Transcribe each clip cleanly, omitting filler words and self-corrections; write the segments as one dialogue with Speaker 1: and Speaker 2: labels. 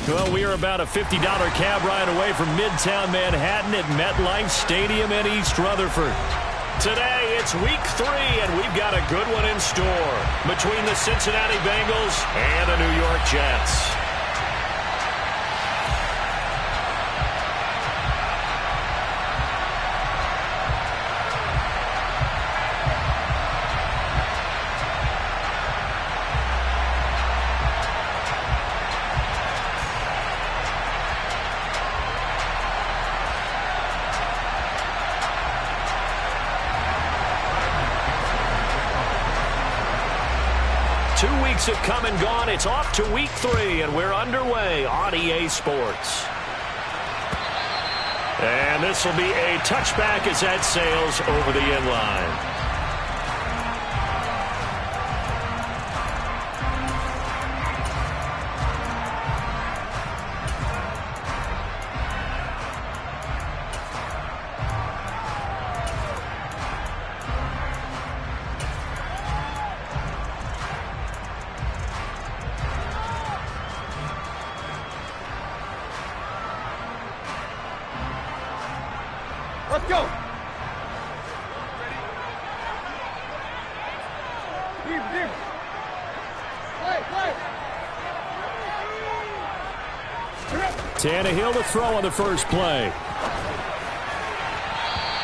Speaker 1: Well, we are about a $50 cab ride away from Midtown Manhattan at MetLife Stadium in East Rutherford. Today, it's week 3, and we've got a good one in store between the Cincinnati Bengals and the New York Jets. 2 weeks have come and gone. It's off to week 3, and we're underway on EA Sports. And this will be a touchback as that sails over the end line.
Speaker 2: Let's go. Deep. Play.
Speaker 1: Tannehill to throw on the first play.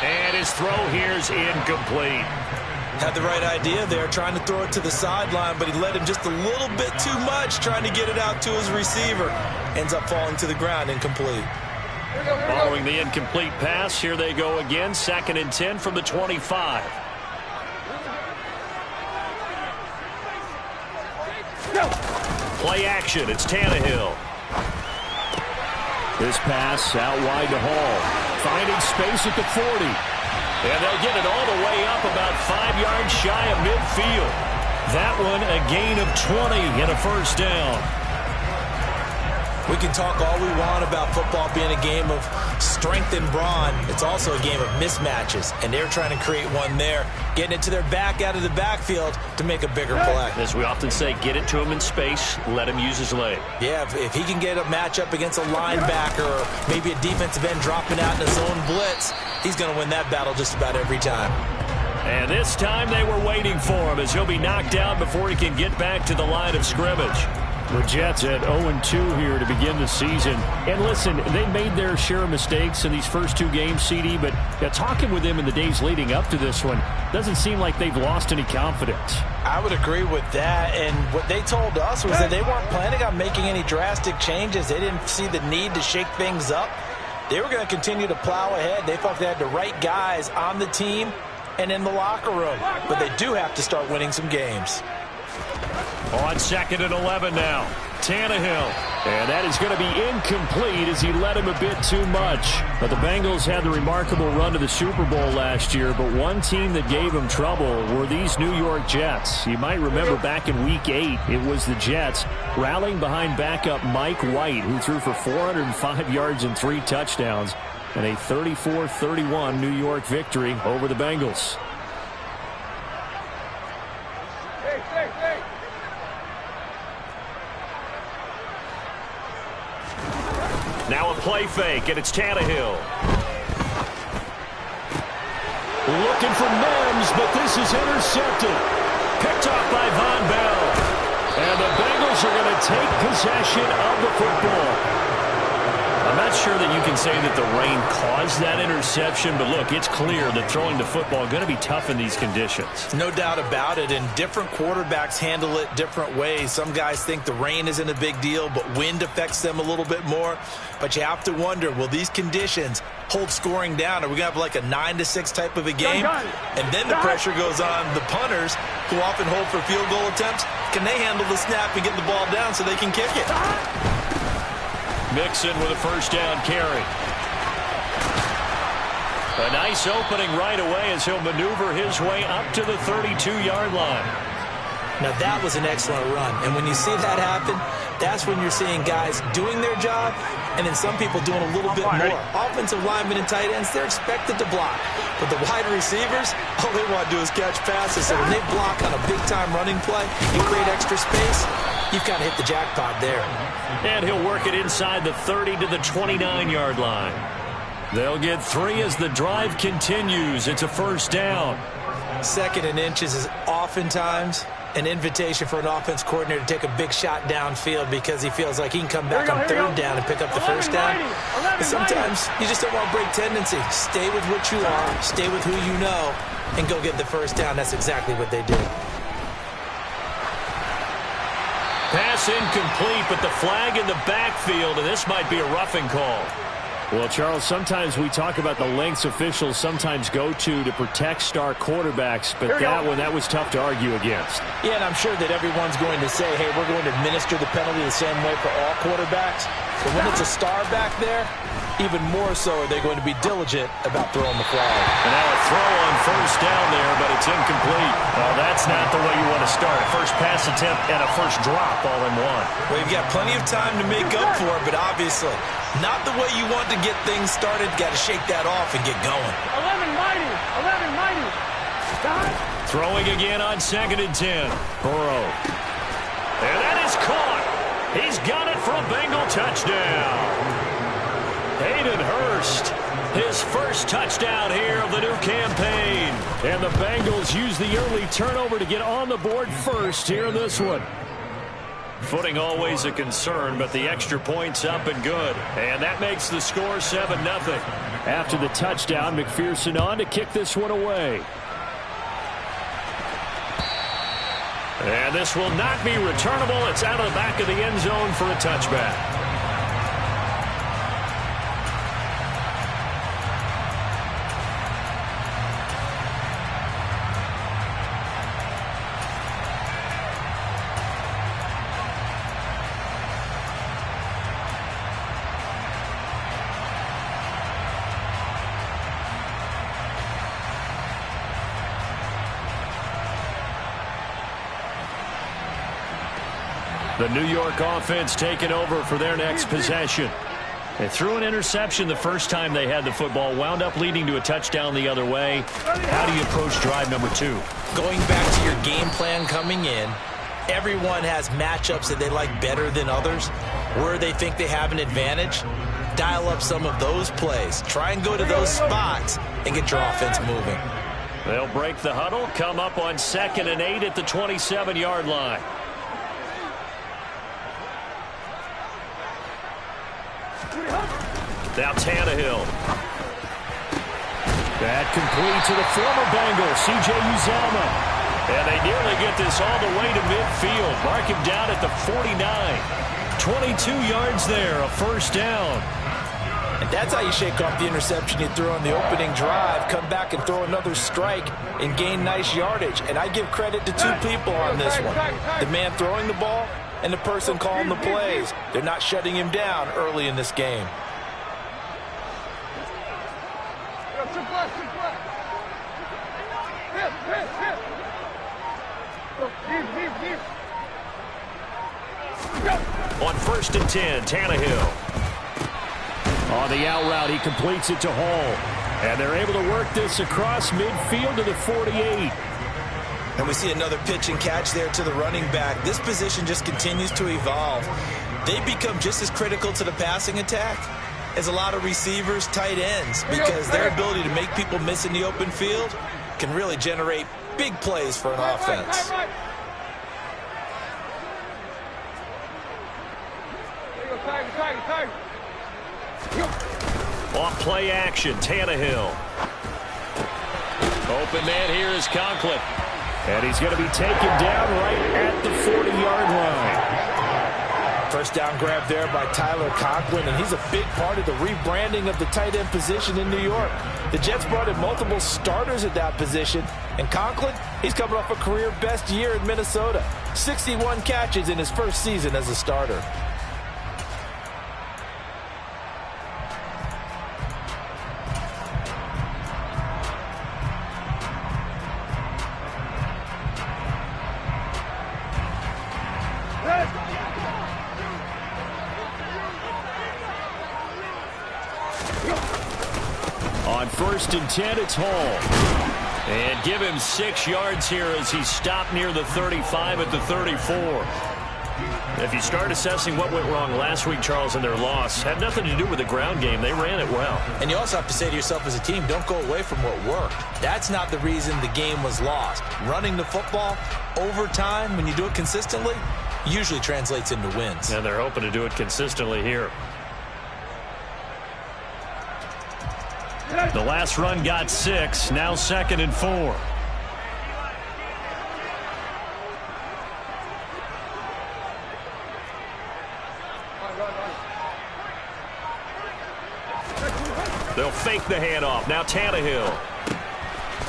Speaker 1: And his throw here's incomplete.
Speaker 3: Had the right idea there, trying to throw it to the sideline, but he led him just a little bit too much, trying to get it out to his receiver. Ends up falling to the ground, incomplete.
Speaker 1: Following the incomplete pass, here they go again. 2nd and 10 from the 25. Play action. It's Tannehill. This pass out wide to Hall. Finding space at the 40. And they'll get it all the way up about 5 yards shy of midfield. That one a gain of 20 and a first down.
Speaker 3: We can talk all we want about football being a game of strength and brawn. It's also a game of mismatches, and they're trying to create one there, getting it to their back out of the backfield to make a bigger play.
Speaker 1: As we often say, get it to him in space, let him use his leg.
Speaker 3: Yeah, if he can get a matchup against a linebacker or maybe a defensive end dropping out in a zone blitz, he's going to win that battle just about every time.
Speaker 1: And this time they were waiting for him as he'll be knocked down before he can get back to the line of scrimmage. The Jets at 0-2 here to begin the season. And listen, they made their share of mistakes in these first 2 games, CD, but talking with them in the days leading up to this one, doesn't seem like they've lost any confidence.
Speaker 3: I would agree with that, and what they told us was that they weren't planning on making any drastic changes. They didn't see the need to shake things up. They were going to continue to plow ahead. They felt they had the right guys on the team and in the locker room, but they do have to start winning some games.
Speaker 1: On 2nd and 11 now. Tannehill. And that is going to be incomplete as he led him a bit too much. But the Bengals had the remarkable run to the Super Bowl last year, but one team that gave them trouble were these New York Jets. You might remember back in Week 8, it was the Jets rallying behind backup Mike White, who threw for 405 yards and 3 touchdowns, and a 34-31 New York victory over the Bengals. Now a play fake, and it's Tannehill. Looking for Mims, but this is intercepted. Picked off by Von Bell. And the Bengals are going to take possession of the football. I'm not sure that you can say that the rain caused that interception, but look, it's clear that throwing the football is going to be tough in these conditions.
Speaker 3: No doubt about it, and different quarterbacks handle it different ways. Some guys think the rain isn't a big deal, but wind affects them a little bit more. But you have to wonder, will these conditions hold scoring down? Are we going to have like a 9-6 type of a game? And then the pressure goes on the punters, who often hold for field goal attempts. Can they handle the snap and get the ball down so they can kick it?
Speaker 1: Mixon with a first down carry. A nice opening right away as he'll maneuver his way up to the 32-yard line.
Speaker 3: Now that was an excellent run, and when you see that happen, that's when you're seeing guys doing their job and then some people doing a little bit more. Offensive linemen and tight ends, they're expected to block. But the wide receivers, all they want to do is catch passes. So when they block on a big-time running play, you create extra space, you've kind of hit the jackpot there.
Speaker 1: And he'll work it inside the 30 to the 29-yard line. They'll get 3 as the drive continues. It's a first down.
Speaker 3: 2nd and inches is oftentimes an invitation for an offense coordinator to take a big shot downfield because he feels like he can come back on 3rd down and pick up the first down. But sometimes you just don't want to break tendency. Stay with what you are, stay with who you know, and go get the first down. That's exactly what they did.
Speaker 1: Pass incomplete, but the flag in the backfield, and this might be a roughing call. Well, Charles, sometimes we talk about the lengths officials sometimes go to protect star quarterbacks, but that was tough to argue against.
Speaker 3: Yeah, and I'm sure that everyone's going to say, hey, we're going to administer the penalty the same way for all quarterbacks. But when it's a star back there, even more so are they going to be diligent about throwing the flag.
Speaker 1: And now a throw on first down there, but it's incomplete. Well, that's not the way you want to start. A first pass attempt and a first drop all in one.
Speaker 3: Well, you've got plenty of time to make up for it, but obviously not the way you want to get things started. Got to shake that off and get going.
Speaker 2: 11 mighty.
Speaker 1: Throwing again on 2nd and 10. Burrow. And that is caught. He's got it for a Bengal touchdown. Hayden Hurst, his first touchdown here of the new campaign. And the Bengals use the early turnover to get on the board first here in this one. Footing always a concern, but the extra point's up and good. And that makes the score 7-0. After the touchdown, McPherson on to kick this one away. And this will not be returnable. It's out of the back of the end zone for a touchback. The New York offense taking over for their next possession. They threw an interception the first time they had the football, wound up leading to a touchdown the other way. How do you approach drive number 2?
Speaker 3: Going back to your game plan coming in, everyone has matchups that they like better than others. Where they think they have an advantage, dial up some of those plays. Try and go to those spots and get your offense moving.
Speaker 1: They'll break the huddle, come up on 2nd and 8 at the 27-yard line. Now Tannehill. That complete to the former Bengal, C.J. Uzomah. And they nearly get this all the way to midfield. Mark him down at the 49. 22 yards there, a first down.
Speaker 3: And that's how you shake off the interception you threw on the opening drive. Come back and throw another strike and gain nice yardage. And I give credit to 2 people on this one. The man throwing the ball and the person calling the plays. They're not shutting him down early in this game.
Speaker 1: On 1st and 10, Tannehill. On the out route, he completes it to Hall. And they're able to work this across midfield to the 48.
Speaker 3: And we see another pitch and catch there to the running back. This position just continues to evolve. They become just as critical to the passing attack as a lot of receivers, tight ends, because their ability to make people miss in the open field can really generate big plays for an offense.
Speaker 1: Off play action, Tannehill. Open man here is Conklin. And he's going to be taken down right at the 40-yard line.
Speaker 3: First down grab there by Tyler Conklin, and he's a big part of the rebranding of the tight end position in New York. The Jets brought in multiple starters at that position, and Conklin, he's coming off a career best year in Minnesota. 61 catches in his first season as a starter.
Speaker 1: first and 10, it's Hall. And give him 6 yards here as he stopped near the 35 at the 34. If you start assessing what went wrong last week, Charles, in their loss, had nothing to do with the ground game. They ran it well.
Speaker 3: And you also have to say to yourself as a team, don't go away from what worked. That's not the reason the game was lost. Running the football over time, when you do it consistently, usually translates into wins.
Speaker 1: And they're hoping to do it consistently here. The last run got 6. Now 2nd and 4. They'll fake the handoff. Now Tannehill.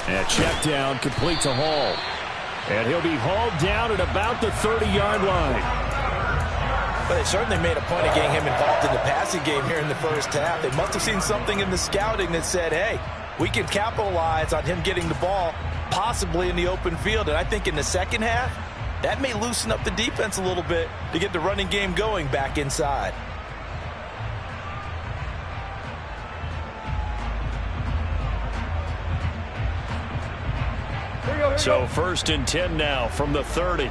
Speaker 1: And check down, complete to Hall. And he'll be hauled down at about the 30-yard line.
Speaker 3: But they certainly made a point of getting him involved in the passing game here in the first half. They must have seen something in the scouting that said, hey, we can capitalize on him getting the ball, possibly in the open field. And I think in the second half, that may loosen up the defense a little bit to get the running game going back inside.
Speaker 1: So 1st and 10 now from the 30.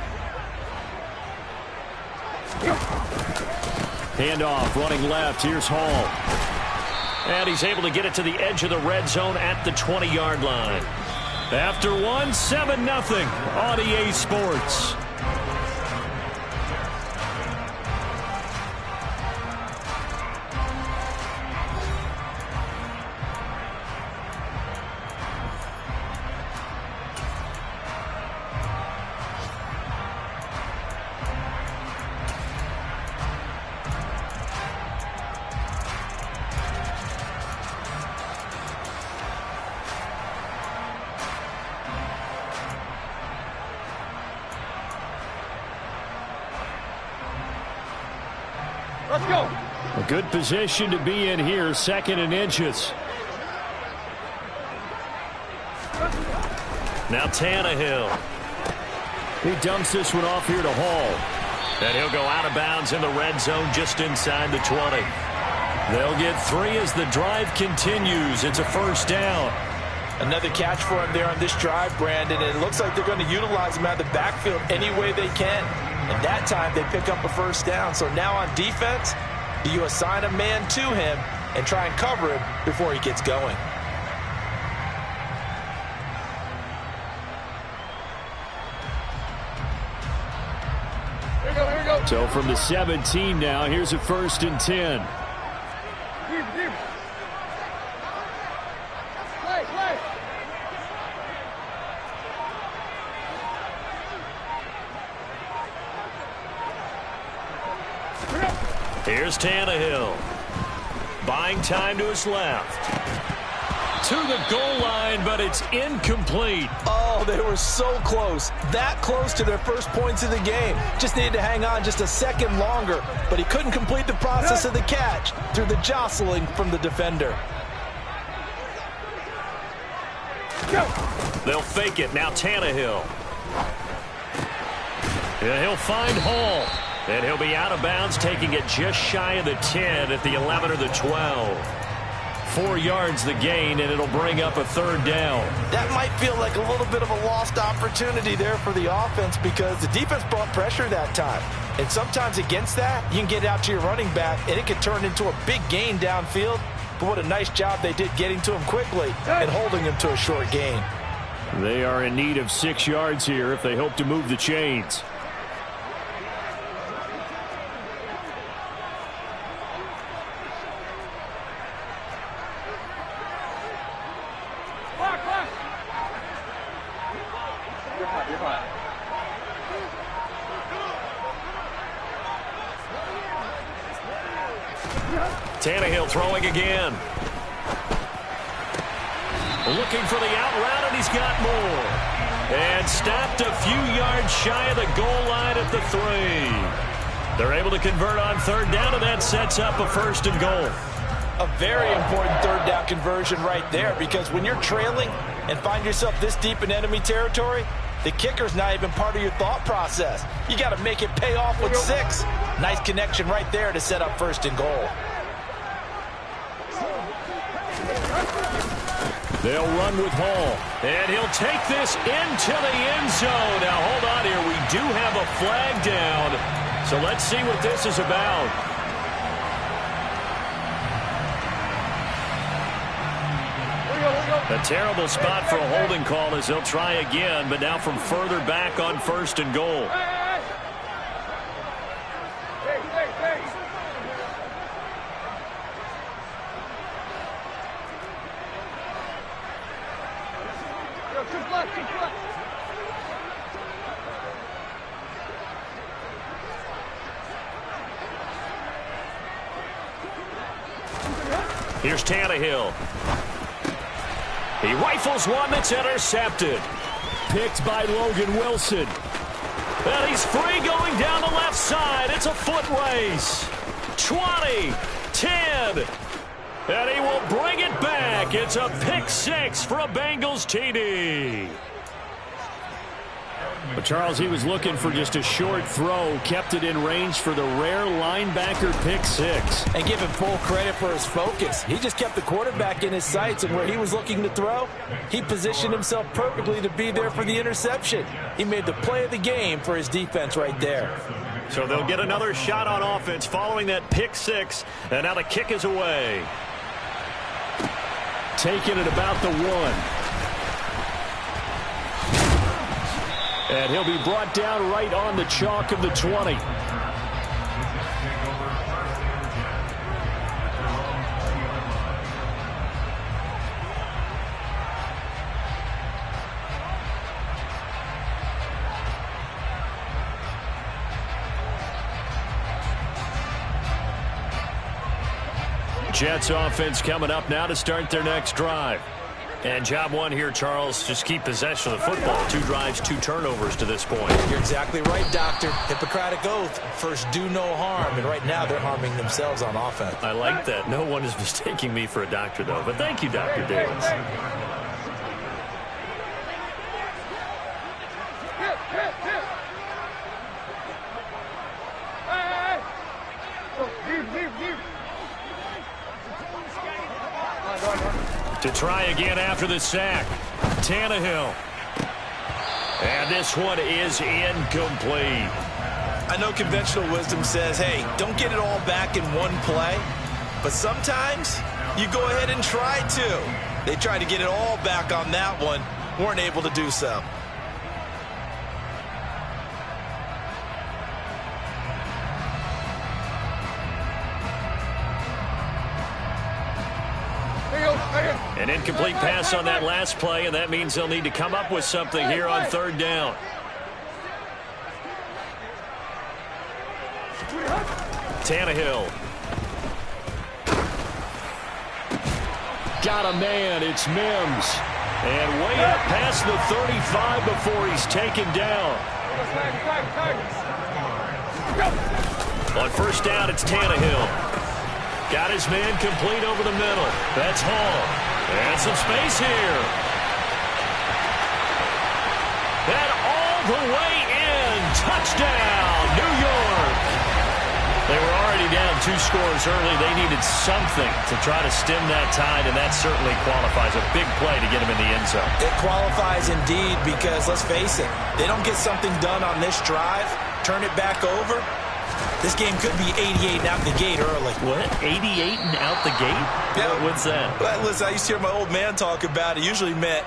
Speaker 1: Handoff, running left. Here's Hall. And he's able to get it to the edge of the red zone at the 20-yard line. After one, 7-0 on EA Sports.
Speaker 2: Let's go.
Speaker 1: A good position to be in here, 2nd and inches. Now Tannehill. He dumps this one off here to Hall. And he'll go out of bounds in the red zone just inside the 20. They'll get 3 as the drive continues. It's a 1st down.
Speaker 3: Another catch for him there on this drive, Brandon. And it looks like they're going to utilize him out of the backfield any way they can. And that time they pick up a 1st down. So now on defense, do you assign a man to him and try and cover him before he gets going?
Speaker 2: Here we go.
Speaker 1: So from the 17 now, here's a 1st and 10.
Speaker 2: Deep. Play.
Speaker 1: Here's Tannehill. Buying time to his left. To the goal line, but it's incomplete.
Speaker 3: Oh, they were so close. That close to their first points of the game. Just needed to hang on just a second longer, but he couldn't complete the process of the catch through the jostling from the defender.
Speaker 1: They'll fake it. Now Tannehill. And he'll find Hall. And he'll be out of bounds, taking it just shy of the 10 at the 11 or the 12. 4 yards the gain, and it'll bring up a 3rd down.
Speaker 3: That might feel like a little bit of a lost opportunity there for the offense because the defense brought pressure that time. And sometimes against that, you can get out to your running back, and it could turn into a big gain downfield. But what a nice job they did getting to him quickly and holding him to a short gain.
Speaker 1: They are in need of 6 yards here if they hope to move the chains. Tannehill throwing again. Looking for the out route, and he's got more. And stopped a few yards shy of the goal line at the 3. They're able to convert on 3rd down, and that sets up a 1st and goal.
Speaker 3: A very important 3rd down conversion right there because when you're trailing and find yourself this deep in enemy territory, the kicker's not even part of your thought process. You got to make it pay off with 6. Nice connection right there to set up 1st and goal.
Speaker 1: They'll run with Hall. And he'll take this into the end zone. Now, hold on here. We do have a flag down. So let's see what this is about. A terrible spot for a holding call as they'll try again, but now from further back on 1st and goal. Here's Tannehill. He rifles one that's intercepted. Picked by Logan Wilson. And he's free going down the left side. It's a foot race. 20, 10. And he will bring it back. It's a pick 6 for a Bengals TD. But Charles, he was looking for just a short throw, kept it in range for the rare linebacker pick 6.
Speaker 3: And give him full credit for his focus. He just kept the quarterback in his sights, and where he was looking to throw, he positioned himself perfectly to be there for the interception. He made the play of the game for his defense right there.
Speaker 1: So they'll get another shot on offense following that pick 6, and now the kick is away. Taking it about the 1. And he'll be brought down right on the chalk of the 20. Jets offense coming up now to start their next drive. And job one here, Charles, just keep possession of the football. 2 drives, 2 turnovers to this point.
Speaker 3: You're exactly right, Doctor. Hippocratic oath. First, do no harm. And right now, they're harming themselves on offense.
Speaker 1: I like that. No one is mistaking me for a doctor, though. But thank you, Dr. Davis. To try again after the sack. Tannehill. And this one is incomplete.
Speaker 3: I know conventional wisdom says, hey, don't get it all back in one play. But sometimes you go ahead and try to. They tried to get it all back on that one. Weren't able to do so.
Speaker 1: An incomplete pass on that last play, and that means they'll need to come up with something here on 3rd down. Tannehill. Got a man. It's Mims. And way up past the 35 before he's taken down. On 1st down, it's Tannehill. Got his man complete over the middle. That's Hall. And some space here. And all the way in. Touchdown, New York. They were already down 2 scores early. They needed something to try to stem that tide, and that certainly qualifies. A big play to get him in the end zone.
Speaker 3: It qualifies indeed because, let's face it, they don't get something done on this drive, turn it back over, this game could be 88 and out the gate early.
Speaker 1: What? 88 and out the gate?
Speaker 3: Yeah.
Speaker 1: What's that?
Speaker 3: Well, listen, I used to hear my old man talk about it. Usually meant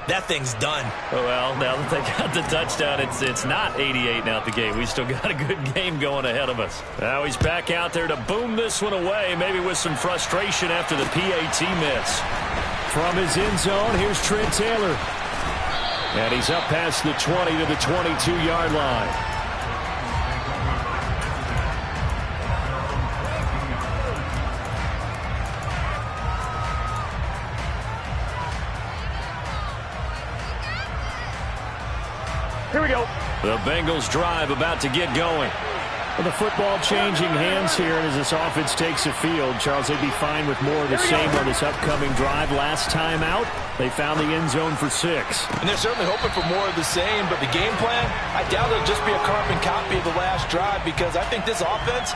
Speaker 3: that thing's done.
Speaker 1: Oh, well, now that they got the touchdown, it's not 88 and out the gate. We still got a good game going ahead of us. Now he's back out there to boom this one away, maybe with some frustration after the PAT miss. From his end zone, here's Trent Taylor. And he's up past the 20 to the 22-yard line. Here we go. The Bengals drive about to get going. Well, the football changing hands here, and as this offense takes the field, Charles, they'd be fine with more of the same on this upcoming drive. Last time out, they found the end zone for 6.
Speaker 3: And they're certainly hoping for more of the same, but the game plan, I doubt it'll just be a carbon copy of the last drive because I think this offense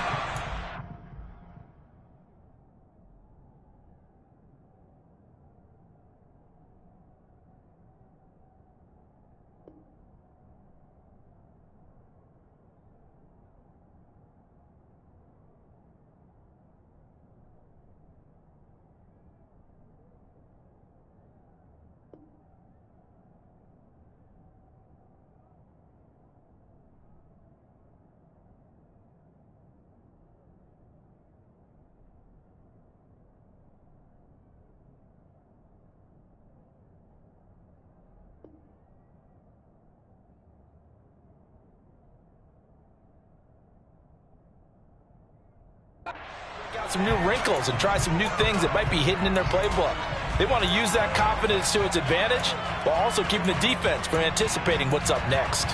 Speaker 3: Got some new wrinkles and try some new things that might be hidden in their playbook. They want to use that confidence to its advantage while also keeping the defense from anticipating what's up next.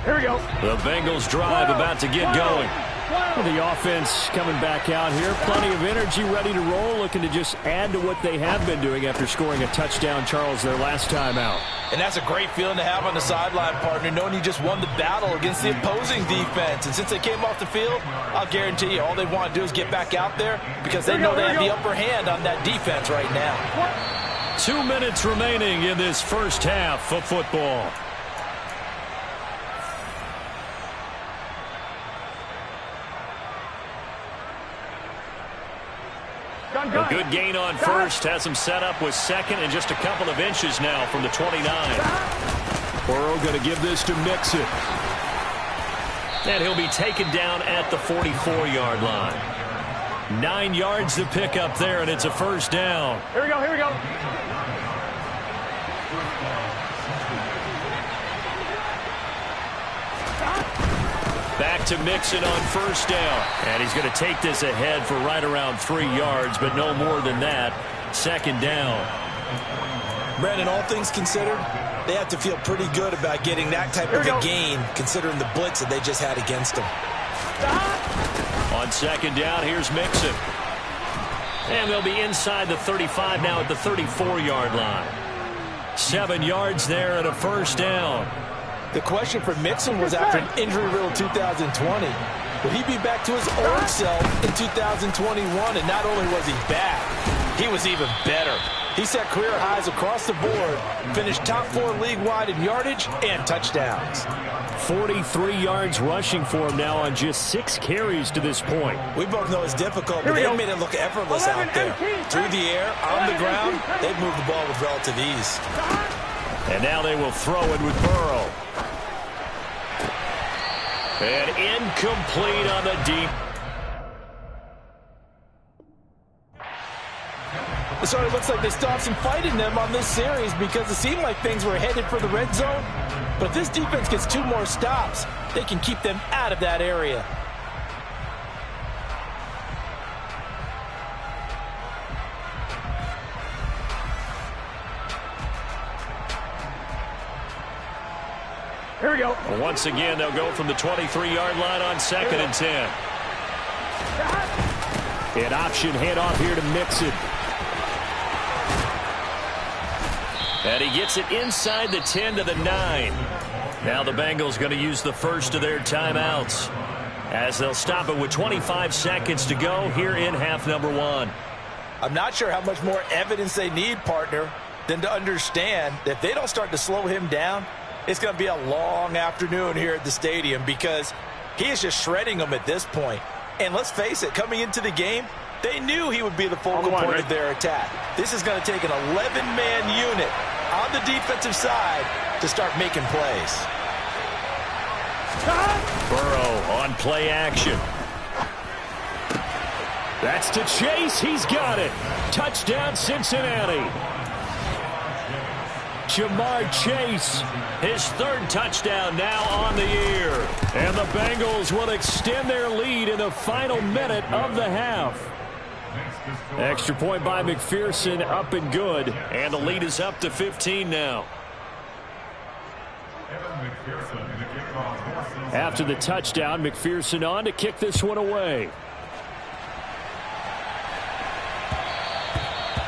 Speaker 2: Here we go.
Speaker 1: The Bengals drive about to get going. The offense coming back out here. Plenty of energy, ready to roll, looking to just add to what they have been doing after scoring a touchdown, Charles, their last time out.
Speaker 3: And that's a great feeling to have on the sideline, partner, knowing you just won the battle against the opposing defense. And since they came off the field, I'll guarantee you all they want to do is get back out there because they know they have the upper hand on that defense right now.
Speaker 1: 2 minutes remaining in this first half of football. A good gain on first, has him set up with second and just a couple of inches now from the 29. Burrow going to give this to Mixon. And he'll be taken down at the 44-yard line. 9 yards to pick up there, and it's a first down.
Speaker 2: Here we go, here we go.
Speaker 1: Back to Mixon on first down. And he's going to take this ahead for right around 3 yards, but no more than that. Second down.
Speaker 3: Brandon, all things considered, they have to feel pretty good about getting that type of a gain, considering the blitz that they just had against them.
Speaker 1: On second down, here's Mixon. And they'll be inside the 35 now at the 34-yard line. 7 yards there and a first down.
Speaker 3: The question for Mixon was after an injury-riddled 2020. Will he be back to his old self in 2021? And not only was he back, he was even better. He set career highs across the board, finished top 4 league-wide in yardage and touchdowns.
Speaker 1: 43 yards rushing for him now on just 6 carries to this point.
Speaker 3: We both know it's difficult, but they made it look effortless out there. Through the air, on the ground, they've moved the ball with relative ease.
Speaker 1: And now they will throw it with Burrow. And incomplete on the deep.
Speaker 3: It sort of looks like they stopped some fight in them on this series because it seemed like things were headed for the red zone. But if this defense gets 2 more stops, they can keep them out of that area.
Speaker 2: Here we go.
Speaker 1: Once again, they'll go from the 23-yard line on second and 10. An option handoff here to Mixon. And he gets it inside the 10 to the 9. Now the Bengals going to use the first of their timeouts as they'll stop it with 25 seconds to go here in half number 1.
Speaker 3: I'm not sure how much more evidence they need, partner, than to understand that if they don't start to slow him down, it's going to be a long afternoon here at the stadium because he is just shredding them at this point. And let's face it, coming into the game, they knew he would be the focal point of their attack. This is going to take an 11-man unit on the defensive side to start making plays.
Speaker 1: Burrow on play action. That's to Chase. He's got it. Touchdown, Cincinnati. Jamar Chase, his 3rd touchdown now on the year. And the Bengals will extend their lead in the final minute of the half. Extra point by McPherson, up and good. And the lead is up to 15 now. After the touchdown, McPherson on to kick this one away.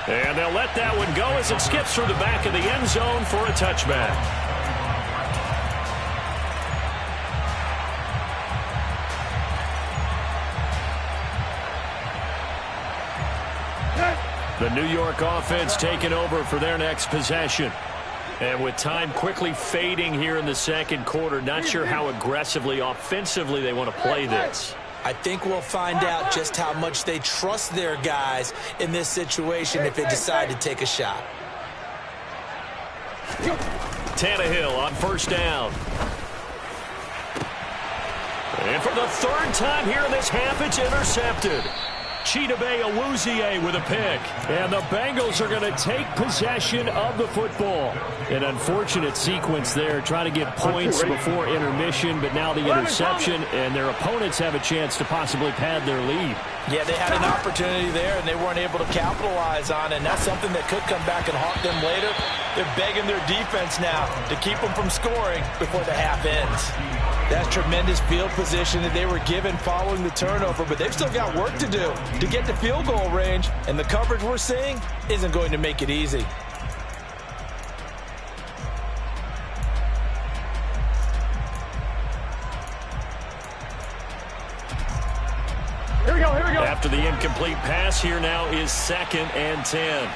Speaker 1: And they'll let that one go as it skips through the back of the end zone for a touchback. The New York offense taking over for their next possession. And with time quickly fading here in the second quarter, not sure how aggressively, offensively they want to play this.
Speaker 3: I think we'll find out just how much they trust their guys in this situation if they decide to take a shot.
Speaker 1: Tannehill on first down. And for the 3rd time here in this half, it's intercepted. Chidobe with a pick. And the Bengals are going to take possession of the football. An unfortunate sequence there, trying to get points before intermission, but now the interception, and their opponents have a chance to possibly pad their lead.
Speaker 3: Yeah, they had an opportunity there, and they weren't able to capitalize on it, and that's something that could come back and haunt them later. They're begging their defense now to keep them from scoring before the half ends. That's tremendous field position that they were given following the turnover, but they've still got work to do to get to field goal range, and the coverage we're seeing isn't going to make it easy.
Speaker 2: Here we go, here we go.
Speaker 1: After the incomplete pass, here now is 2nd and 10.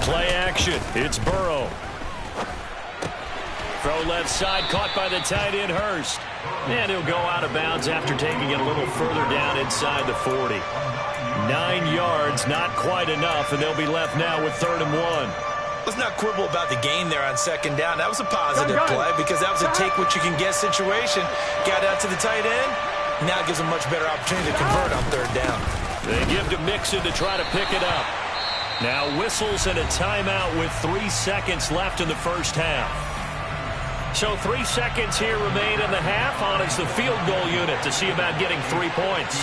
Speaker 1: Play action. It's Burrow. Throw left side, caught by the tight end, Hurst. And he'll go out of bounds after taking it a little further down inside the 40. 9 yards, not quite enough, and they'll be left now with 3rd and 1.
Speaker 3: Let's not quibble about the gain there on 2nd down. That was a positive play because that was a take-what-you-can-get situation. Got out to the tight end. Now gives them much better opportunity to convert on 3rd down.
Speaker 1: They give to Mixon to try to pick it up. Now whistles and a timeout with 3 seconds left in the first half. So 3 seconds here remain in the half. On is the field goal unit to see about getting 3 points.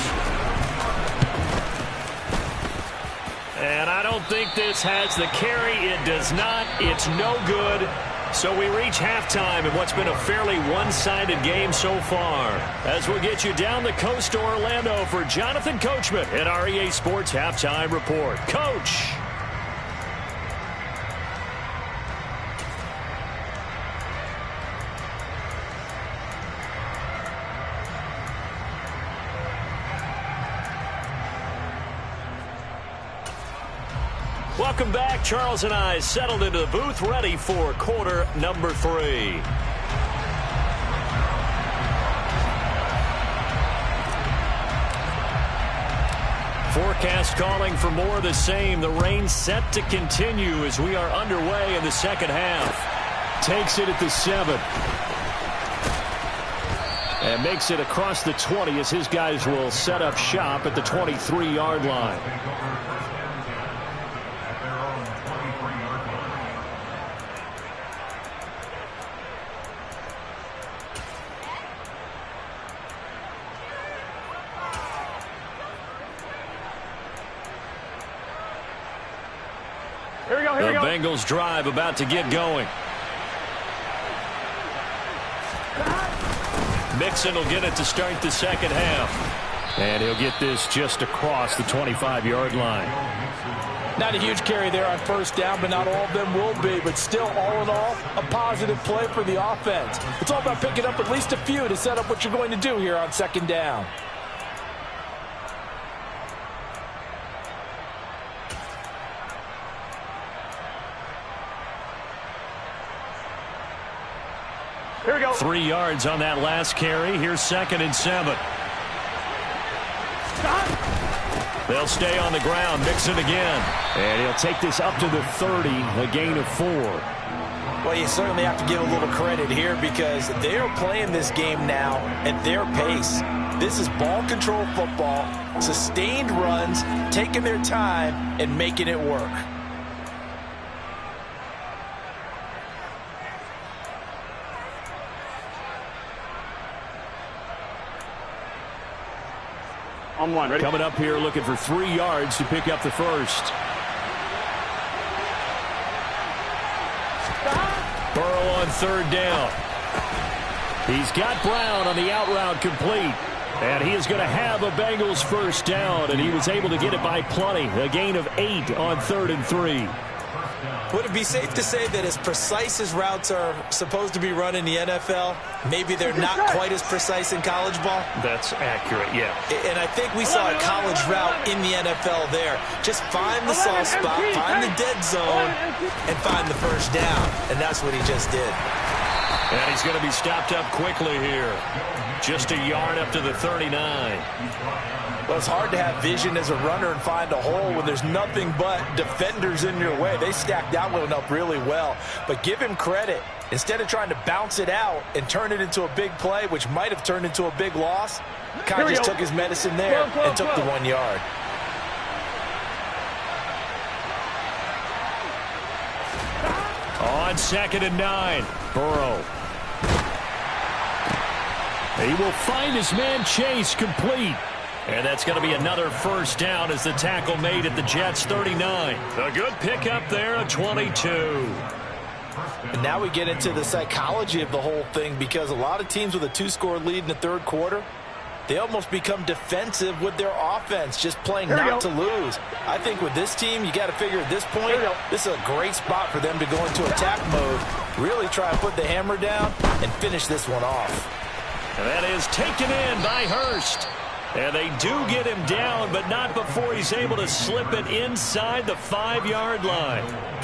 Speaker 1: And I don't think this has the carry. It does not. It's no good. So we reach halftime in what's been a fairly one-sided game so far. As we'll get you down the coast to Orlando for Jonathan Coachman at our EA Sports Halftime Report. Coach. Welcome back. Charles and I settled into the booth, ready for quarter number 3. Forecast calling for more of the same. The rain set to continue as we are underway in the second half. Takes it at the 7. And makes it across the 20 as his guys will set up shop at the 23-yard line. The Bengals drive about to get going. Mixon will get it to start the second half. And he'll get this just across the 25-yard line.
Speaker 3: Not a huge carry there on 1st down, but not all of them will be. But still, all in all, a positive play for the offense. It's all about picking up at least a few to set up what you're going to do here on 2nd down.
Speaker 2: Here we go.
Speaker 1: 3 yards on that last carry. Here's 2nd and 7. They'll stay on the ground. Mixon again. And he'll take this up to the 30, a gain of 4.
Speaker 3: Well, you certainly have to give a little credit here because they are playing this game now at their pace. This is ball control football, sustained runs, taking their time, and making it work.
Speaker 2: On 1, ready?
Speaker 1: Coming up here looking for 3 yards to pick up the first. Burrow on 3rd down. He's got Brown on the out route complete. And he is going to have a Bengals 1st down, and he was able to get it by plenty. A gain of 8 on 3rd and 3.
Speaker 3: Would it be safe to say that as precise as routes are supposed to be run in the NFL, maybe they're not quite as precise in college ball?
Speaker 1: That's accurate, yeah.
Speaker 3: And I think we saw a college route in the NFL there. Just find the soft spot, find the dead zone, and find the 1st down. And that's what he just did.
Speaker 1: And he's going to be stopped up quickly here. Just a yard up to the 39.
Speaker 3: Well, it's hard to have vision as a runner and find a hole when there's nothing but defenders in your way. They stacked that one up really well. But give him credit. Instead of trying to bounce it out and turn it into a big play, which might have turned into a big loss, kind of just took his medicine there and took the 1 yard.
Speaker 1: On 2nd and 9, Burrow. He will find his man Chase complete. And that's going to be another first down as the tackle made at the Jets' 39. A good pickup there, a 22.
Speaker 3: And now we get into the psychology of the whole thing, because a lot of teams with a 2-score lead in the third quarter, they almost become defensive with their offense, just playing not to lose. I think with this team, you got to figure at this point, this is a great spot for them to go into attack mode, really try to put the hammer down and finish this one off.
Speaker 1: And that is taken in by Hurst. And they do get him down, but not before he's able to slip it inside the 5-yard line.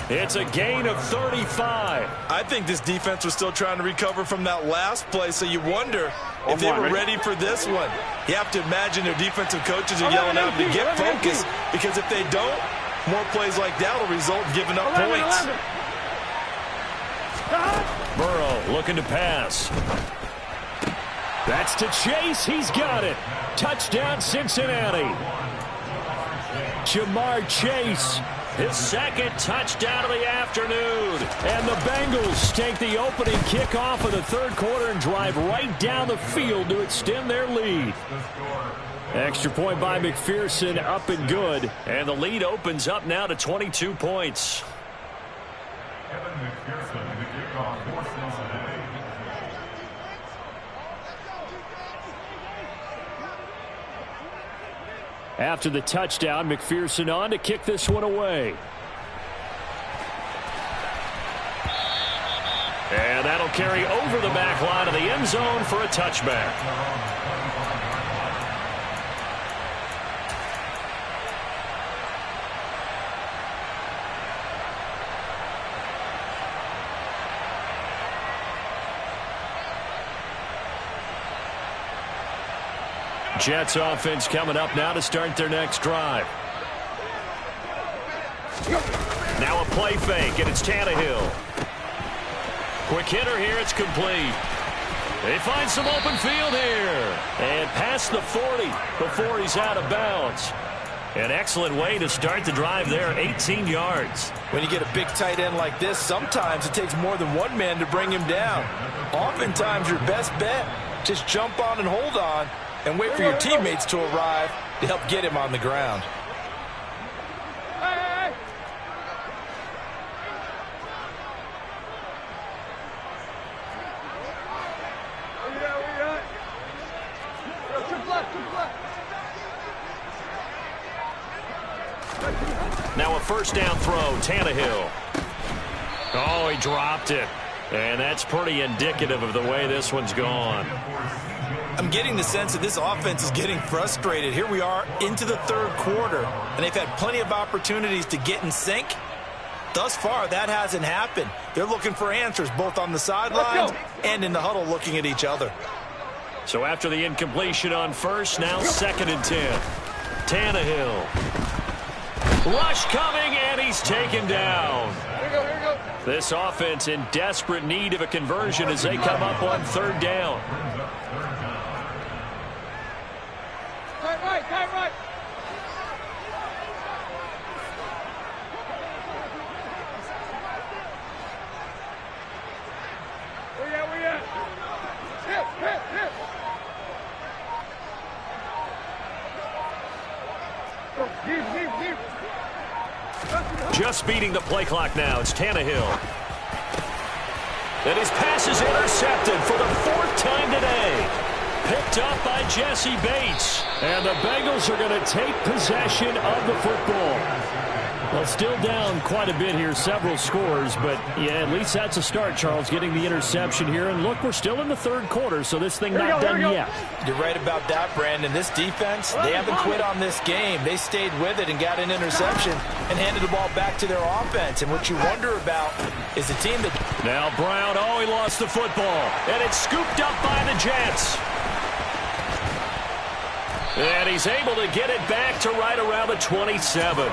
Speaker 1: It's a gain of 35.
Speaker 3: I think this defense was still trying to recover from that last play, so you wonder if they were ready for this one. You have to imagine their defensive coaches are yelling out to get focused, because if they don't, more plays like that will result in giving up points.
Speaker 1: Burrow looking to pass. That's to Chase. He's got it. Touchdown, Cincinnati. Jamar Chase, his second touchdown of the afternoon. And the Bengals take the opening kickoff of the third quarter and drive right down the field to extend their lead. Extra point by McPherson, up and good. And the lead opens up now to 22 points. After the touchdown, McPherson on to kick this one away. And that'll carry over the back line of the end zone for a touchback. Jets offense coming up now to start their next drive. Now a play fake, and it's Tannehill. Quick hitter here, it's complete. They find some open field here. And past the 40 before he's out of bounds. An excellent way to start the drive there, 18 yards.
Speaker 3: When you get a big tight end like this, sometimes it takes more than one man to bring him down. Oftentimes your best bet, just jump on and hold on, and wait for your teammates to arrive to help get him on the ground.
Speaker 1: Now a first down throw, Tannehill. Oh, he dropped it. And that's pretty indicative of the way this one's gone.
Speaker 3: I'm getting the sense that this offense is getting frustrated. Here we are into the third quarter, and they've had plenty of opportunities to get in sync. Thus far, that hasn't happened. They're looking for answers both on the sidelines and in the huddle looking at each other.
Speaker 1: So after the incompletion on first, now 2nd and 10. Tannehill. Rush coming, and he's taken down. This offense in desperate need of a conversion as they come up on 3rd down.
Speaker 2: Right. Where we at? Hit. Deep.
Speaker 1: Just beating the play clock now. It's Tannehill. And his pass is intercepted for the 4th time today. Picked up by Jesse Bates. And the Bengals are going to take possession of the football. Well, still down quite a bit here, several scores, but yeah, at least that's a start, Charles, getting the interception here. And look, we're still in the third quarter, so this thing not done yet.
Speaker 3: You're right about that, Brandon. This defense, they haven't quit on this game. They stayed with it and got an interception and handed the ball back to their offense. And what you wonder about is the team that...
Speaker 1: Now Brown, he lost the football, and it's scooped up by the Jets. And he's able to get it back to right around the 27.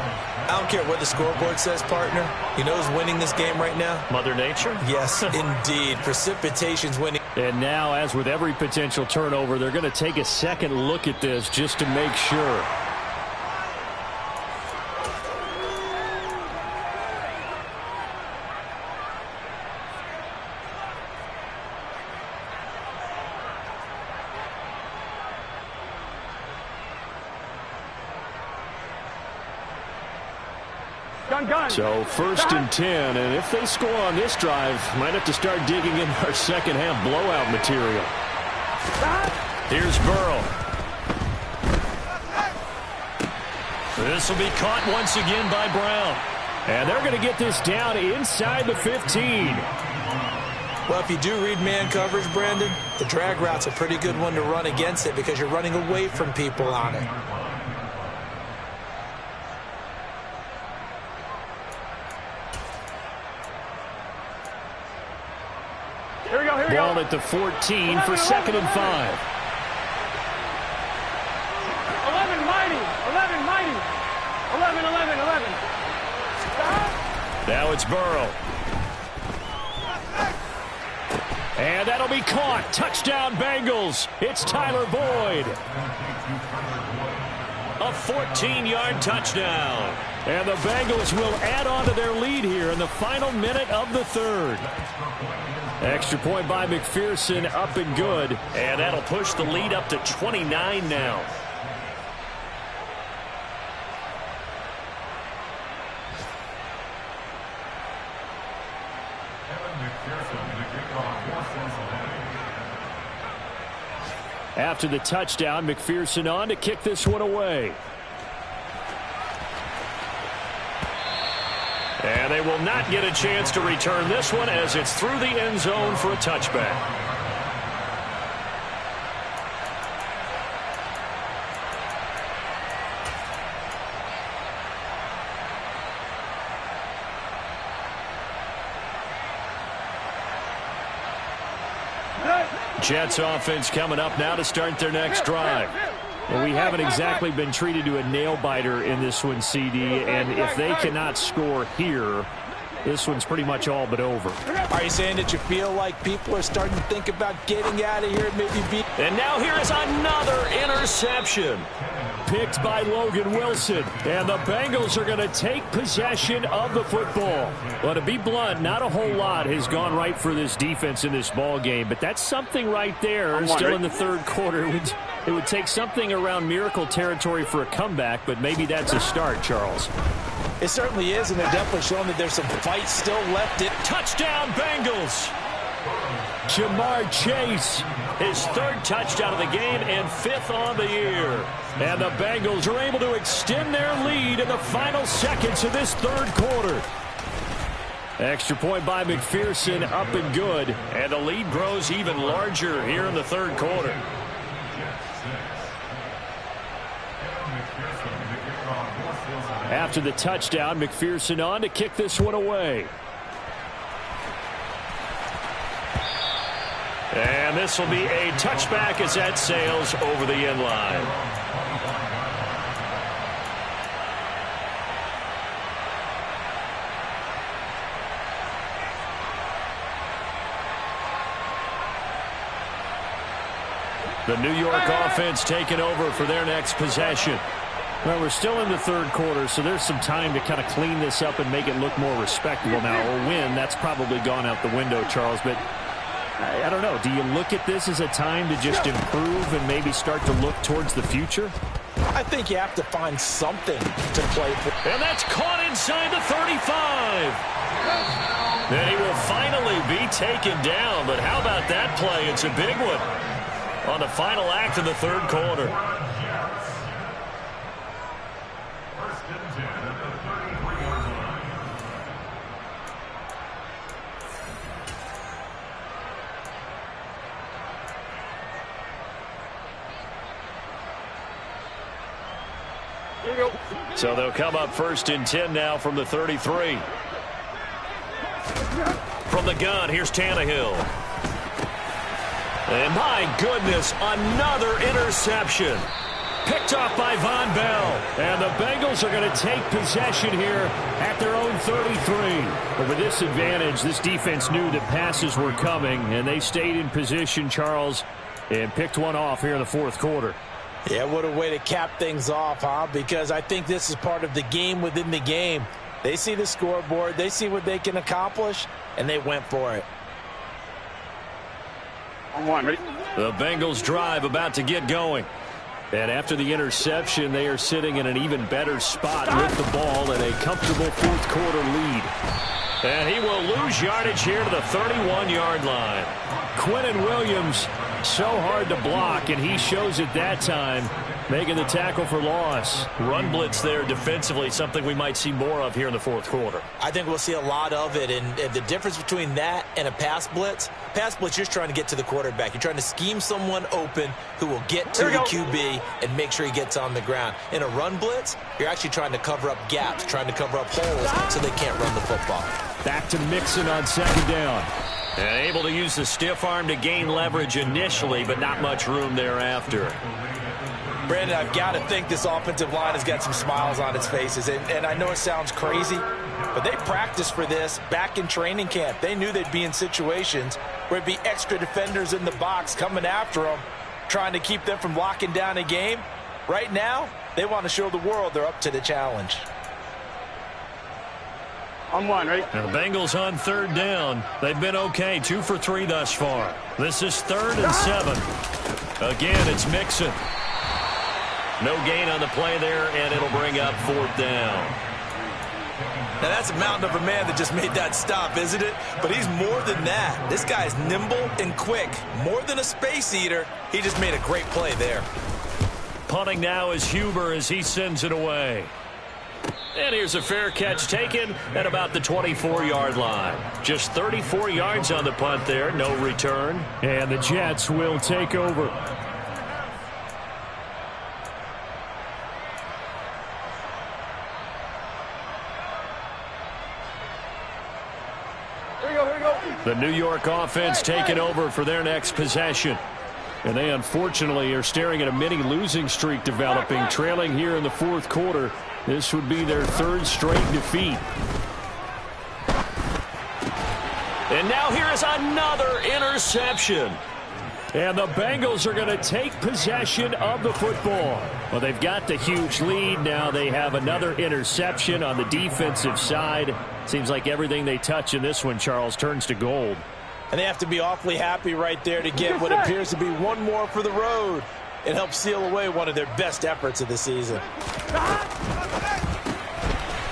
Speaker 3: I don't care what the scoreboard says, partner. You know who's winning this game right now?
Speaker 1: Mother Nature?
Speaker 3: Yes, indeed. Precipitation's winning.
Speaker 1: And now, as with every potential turnover, they're going to take a second look at this just to make sure. So 1st and 10, and if they score on this drive, might have to start digging in our second half blowout material. Here's Burrow. This will be caught once again by Brown. And they're going to get this down inside the 15.
Speaker 3: Well, if you do read man coverage, Brandon, the drag route's a pretty good one to run against it because you're running away from people on it.
Speaker 1: Ball at the 14 for 2nd and 5.
Speaker 2: 11 mighty. 11 mighty. 11, 11, 11.
Speaker 1: Now it's Burrow. And that'll be caught. Touchdown, Bengals. It's Tyler Boyd. A 14-yard touchdown. And the Bengals will add on to their lead here in the final minute of the 3rd. Extra point by McPherson, up and good. And that'll push the lead up to 29 now. After the touchdown, McPherson on to kick this one away. And they will not get a chance to return this one as it's through the end zone for a touchback. Jets offense coming up now to start their next drive. Well, we haven't exactly been treated to a nail-biter in this one, CD, and if they cannot score here, this one's pretty much all but over.
Speaker 3: Are you saying that you feel like people are starting to think about getting out of here, maybe beat?
Speaker 1: And now here is another interception. Picked by Logan Wilson, and the Bengals are going to take possession of the football. Well, to be blunt, not a whole lot has gone right for this defense in this ball game, but that's something right there. Still in the 3rd quarter. It would take something around miracle territory for a comeback, but maybe that's a start, Charles.
Speaker 3: It certainly is, and they're definitely showing that there's some fight still left.
Speaker 1: Touchdown, Bengals! Jamar Chase, his 3rd touchdown of the game and 5th on the year. And the Bengals are able to extend their lead in the final seconds of this 3rd quarter. Extra point by McPherson, up and good. And the lead grows even larger here in the 3rd quarter. After the touchdown, McPherson on to kick this one away. And this will be a touchback as that sails over the end line. The New York offense taking over for their next possession. Well, we're still in the 3rd quarter, so there's some time to kind of clean this up and make it look more respectable. Now, a win, that's probably gone out the window, Charles, but I don't know. Do you look at this as a time to just improve and maybe start to look towards the future?
Speaker 3: I think you have to find something to play for.
Speaker 1: And that's caught inside the 35. And he will finally be taken down, but how about that play? It's a big one on the final act of the 3rd quarter. So they'll come up 1st and 10 now from the 33. From the gun, here's Tannehill. And my goodness, another interception. Picked off by Von Bell. And the Bengals are going to take possession here at their own 33. But with this advantage, this defense knew that passes were coming, and they stayed in position, Charles, and picked one off here in the fourth quarter.
Speaker 3: Yeah, what a way to cap things off, huh? Because I think this is part of the game within the game. They see the scoreboard, they see what they can accomplish, and they went for it.
Speaker 2: On one, ready?
Speaker 1: The Bengals drive about to get going. And after the interception, they are sitting in an even better spot with the ball and a comfortable fourth quarter lead. And he will lose yardage here to the 31-yard line. Quinnen Williams, so hard to block, and he shows it that time, making the tackle for loss. Run blitz there defensively, something we might see more of here in the fourth quarter.
Speaker 3: I think we'll see a lot of it, and the difference between that and a pass blitz, you're just trying to get to the quarterback. You're trying to scheme someone open who will get to the QB and make sure he gets on the ground. In a run blitz, you're actually trying to cover up gaps, trying to cover up holes so they can't run the football.
Speaker 1: Back to Mixon on second down. And able to use the stiff arm to gain leverage initially, but not much room thereafter.
Speaker 3: Brandon, I've got to think this offensive line has got some smiles on its faces. And I know it sounds crazy, but they practiced for this back in training camp. They knew they'd be in situations where it'd be extra defenders in the box coming after them, trying to keep them from locking down a game. Right now, they want to show the world they're up to the challenge.
Speaker 2: On one, ready?
Speaker 1: And the Bengals on third down. They've been okay, 2 for 3 thus far. This is 3rd and 7. Again, it's Mixon. No gain on the play there, and it'll bring up 4th down.
Speaker 3: Now, that's a mountain of a man that just made that stop, isn't it? But he's more than that. This guy's nimble and quick. More than a space eater. He just made a great play there.
Speaker 1: Punting now is Huber as he sends it away. And here's a fair catch taken at about the 24-yard line. Just 34 yards on the punt there, no return. And the Jets will take over.
Speaker 2: Here we go.
Speaker 1: The New York offense taking over for their next possession. And they unfortunately are staring at a mini losing streak developing, trailing here in the fourth quarter. This would be their 3rd straight defeat. And now here is another interception. And the Bengals are going to take possession of the football. Well, they've got the huge lead. Now they have another interception on the defensive side. Seems like everything they touch in this one, Charles, turns to gold.
Speaker 3: And they have to be awfully happy right there to get what appears to be one more for the road. It helps seal away one of their best efforts of the season.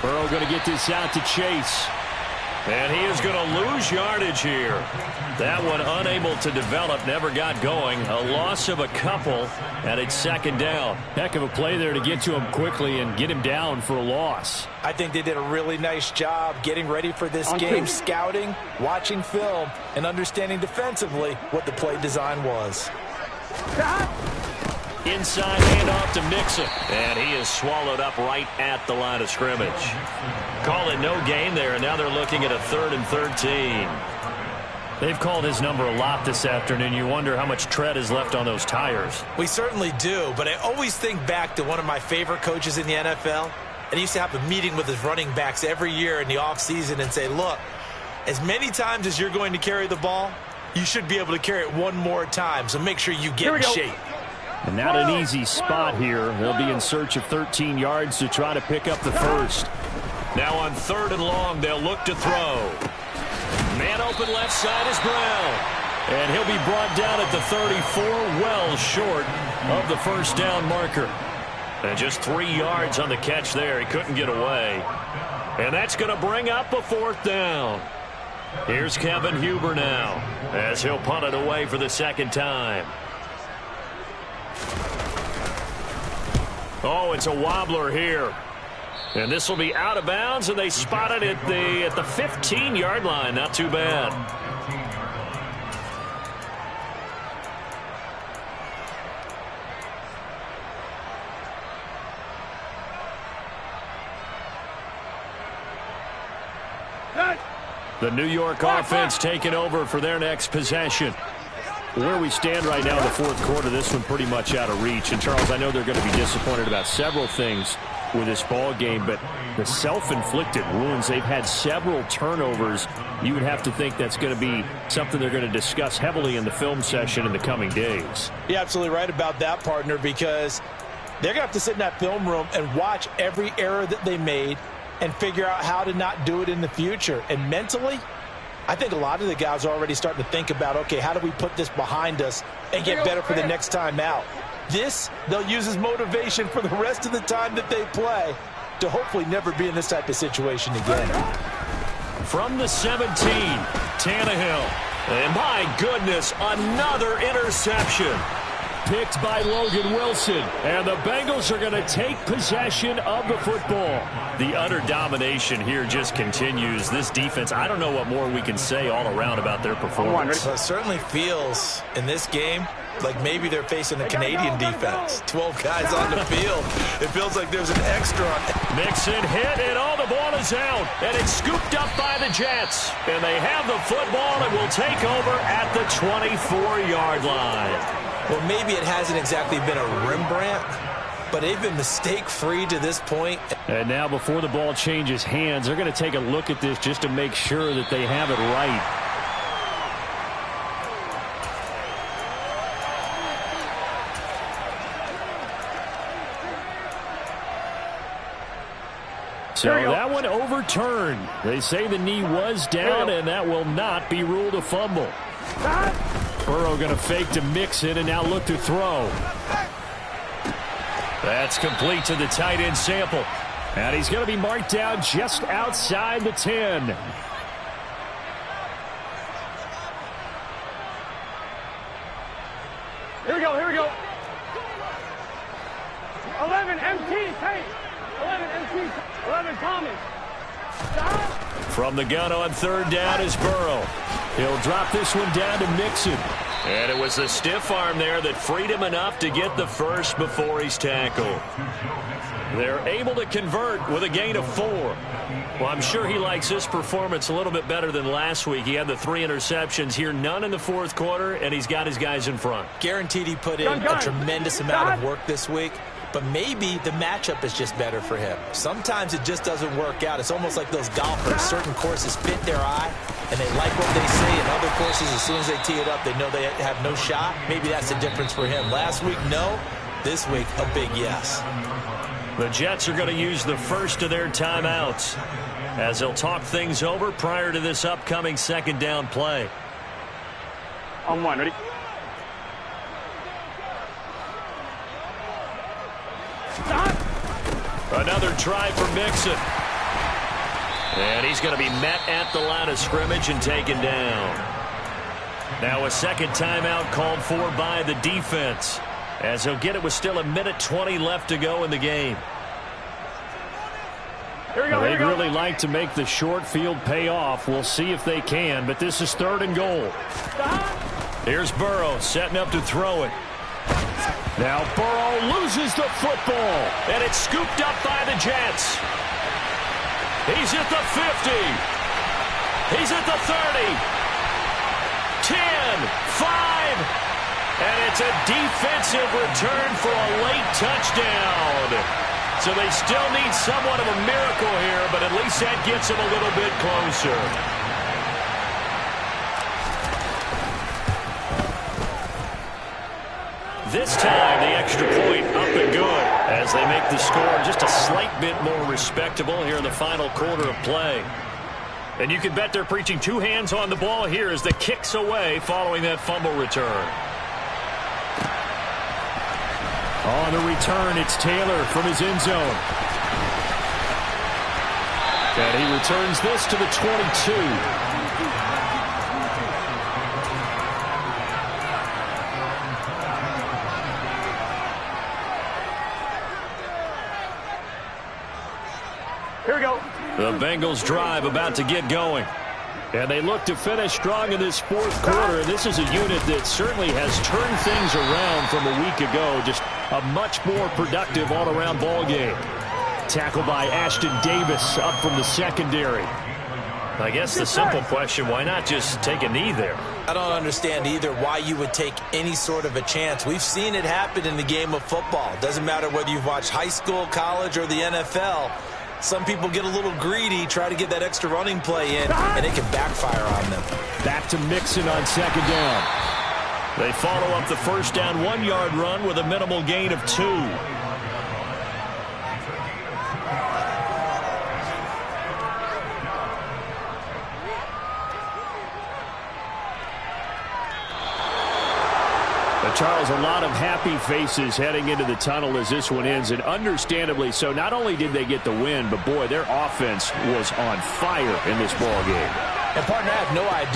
Speaker 1: Burrow going to get this out to Chase. And he is going to lose yardage here. That one unable to develop, never got going. A loss of a couple, and it's 2nd down. Heck of a play there to get to him quickly and get him down for a loss.
Speaker 3: I think they did a really nice job getting ready for this game, scouting, watching film, and understanding defensively what the play design was.
Speaker 1: Inside handoff to Mixon, and he is swallowed up right at the line of scrimmage. Call it no gain there, and now they're looking at a 3rd and 13. They've called his number a lot this afternoon. You wonder how much tread is left on those tires.
Speaker 3: We certainly do, but I always think back to one of my favorite coaches in the NFL, and he used to have a meeting with his running backs every year in the offseason and say, look, as many times as you're going to carry the ball, you should be able to carry it one more time, so make sure you get in shape.
Speaker 1: And not an easy spot here. They'll be in search of 13 yards to try to pick up the first. Now on 3rd and long, they'll look to throw. Man open left side is Brown. And he'll be brought down at the 34, well short of the first down marker. And just 3 yards on the catch there. He couldn't get away. And that's going to bring up a 4th down. Here's Kevin Huber now as he'll punt it away for the 2nd time. Oh, it's a wobbler here. And this will be out of bounds, and they spot it at the 15-yard line. Not too bad. The New York offense taking over for their next possession. Where we stand right now in the fourth quarter, this one pretty much out of reach. And, Charles, I know they're going to be disappointed about several things with this ball game, but the self-inflicted wounds, they've had several turnovers. You would have to think that's going to be something they're going to discuss heavily in the film session in the coming days.
Speaker 3: You're absolutely right about that, partner, because they're going to have to sit in that film room and watch every error that they made and figure out how to not do it in the future. And mentally, I think a lot of the guys are already starting to think about, okay, how do we put this behind us and get better for the next time out? This, they'll use as motivation for the rest of the time that they play to hopefully never be in this type of situation again.
Speaker 1: From the 17, Tannehill. And my goodness, another interception. Picked by Logan Wilson. And the Bengals are going to take possession of the football. The utter domination here just continues. This defense, I don't know what more we can say all around about their performance.
Speaker 3: Well, it certainly feels in this game like maybe they're facing a Canadian defense. 12 guys on the field. It feels like there's an extra on it.
Speaker 1: Mixon hit, and all the ball is out. And it's scooped up by the Jets. And they have the football and will take over at the 24-yard line.
Speaker 3: Well, maybe it hasn't exactly been a Rembrandt, but they've been mistake-free to this point.
Speaker 1: And now before the ball changes hands, they're going to take a look at this just to make sure that they have it right. So that one overturned. They say the knee was down, and that will not be ruled a fumble. Burrow going to fake to Mixon and now look to throw. That's complete to the tight end Sample. And he's going to be marked down just outside the 10.
Speaker 2: Here we go, here we go. 11 MT, Tate. 11 MT, 11 Thomas. Stop.
Speaker 1: From the gun on third down is Burrow. He'll drop this one down to Mixon. And it was the stiff arm there that freed him enough to get the first before he's tackled. They're able to convert with a gain of 4. Well, I'm sure he likes this performance a little bit better than last week. He had the 3 interceptions here, none in the fourth quarter, and he's got his guys in front.
Speaker 3: Guaranteed he put in a tremendous amount of work this week, but maybe the matchup is just better for him. Sometimes it just doesn't work out. It's almost like those golfers. Certain courses fit their eye, and they like what they see. And other courses, as soon as they tee it up, they know they have no shot. Maybe that's the difference for him. Last week, no. This week, a big yes.
Speaker 1: The Jets are going to use the first of their timeouts as they'll talk things over prior to this upcoming second down play.
Speaker 2: On one, ready?
Speaker 1: Another try for Mixon. And he's going to be met at the line of scrimmage and taken down. Now a second timeout called for by the defense, as he'll get it with still 1:20 left to go in the game. They'd really like to make the short field pay off. We'll see if they can, but this is 3rd and goal. Here's Burrow setting up to throw it. Now Burrow loses the football, and it's scooped up by the Jets. He's at the 50. He's at the 30. 10, 5, and it's a defensive return for a late touchdown. So they still need somewhat of a miracle here, but at least that gets them a little bit closer. This time, the extra point up and good as they make the score just a slight bit more respectable here in the final quarter of play. And you can bet they're preaching 2 hands on the ball here as the kick's away following that fumble return. On the return, it's Taylor from his end zone. And he returns this to the 22.
Speaker 2: Here we go.
Speaker 1: The Bengals drive about to get going. And they look to finish strong in this fourth quarter. And this is a unit that certainly has turned things around from a week ago. Just a much more productive all-around ball game. Tackle by Ashton Davis up from the secondary. I guess the simple question, why not just take a knee there?
Speaker 3: I don't understand either why you would take any sort of a chance. We've seen it happen in the game of football. Doesn't matter whether you've watched high school, college, or the NFL. Some people get a little greedy, try to get that extra running play in, and it can backfire on them.
Speaker 1: Back to Mixon on second down. They follow up the first down 1-yard run with a minimal gain of 2. Charles, a lot of happy faces heading into the tunnel as this one ends, and understandably so. Not only did they get the win, but boy, their offense was on fire in this ball game.
Speaker 3: And partner, I have no idea